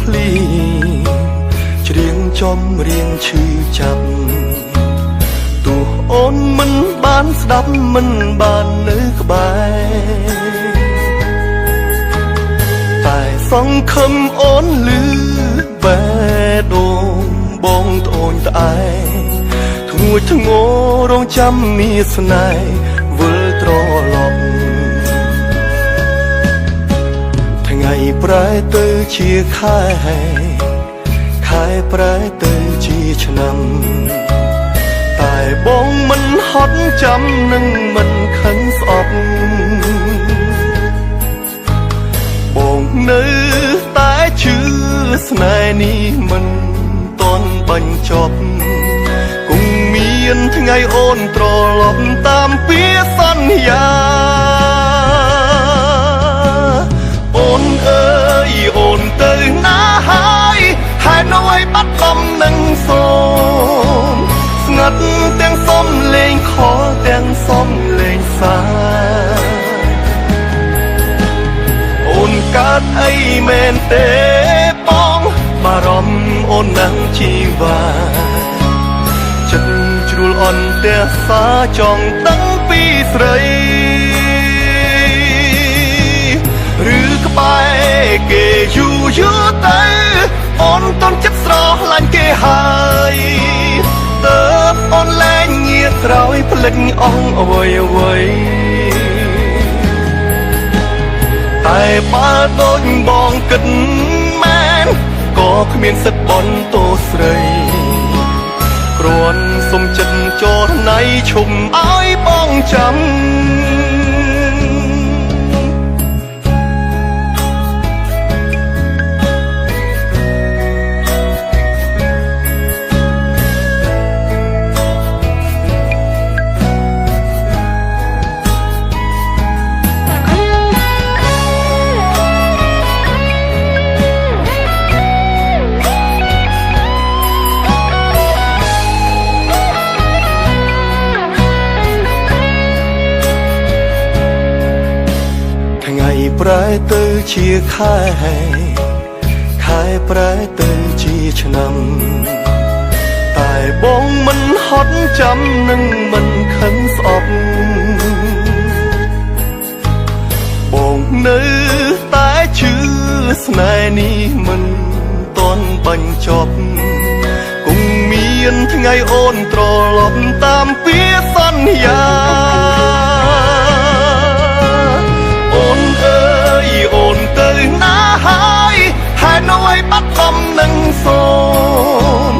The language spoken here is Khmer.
ភ្លីច្រៀងចំរៀងឈឺចាប់ទោះអូនមិនបានស្ដាប់មិនបាននៅក្បែរតែសង្ឃឹមអូនលឺបែដូងបងត្អូនត្អែធ្ងួចធ្ងររងចាំមានស្នេហ៍វិលត្រឡប់ថ្ងៃប្រែទៅជាខែខែប្រែទៅជាឆ្នាំតែបងមិនហត់ចាំនឹងមិនខឹងស្អប់បងនៅតែជឿស្នេហ៍នេះមិនតន់បញ្ចប់គង់មានថ្ងៃអូនត្រឡប់តាមពាក្យសន្យាអូនអើយអូនទៅណាហើយហេតុអ្វីបាត់បង់នឹងសូមស្ងាត់ទាំងសុំលេងខលទាំងសុំលេងសាអូនកើតអីមែនទេបងបារម្ភអូននឹងជីវ៉ាចិត្តជ្រួលអន់តែសាចង់ដឹងពីស្រីឬក្បែរគេយូរយូរទៅអូនតន់ចិត្តស្រឡាញ់គេហើយតើអូនលែងងាកក្រោយភ្លេចអស់អ្វីអ្វីតែបើដូចបងគិតមែនក៏គ្មានសិទ្ធបន់ទោស្រីគ្រាន់សុំចិត្តចរណៃឈុំឲ្យបងចាំថ្ងៃប្រែទៅជាខែខែប្រែទៅជាឆ្នាំតែបងមិនហត់ចាំនឹងមិនខឹងស្អប់បងនៅតែជឿស្នេហ៍នេះមិនតន់បញ្ចប់គង់មានថ្ងៃអូនត្រឡប់តាមពាក្យសន្យាអូនអើយអូនទៅណាហើយហេតុអ្វីបាត់បង់នឹងសូម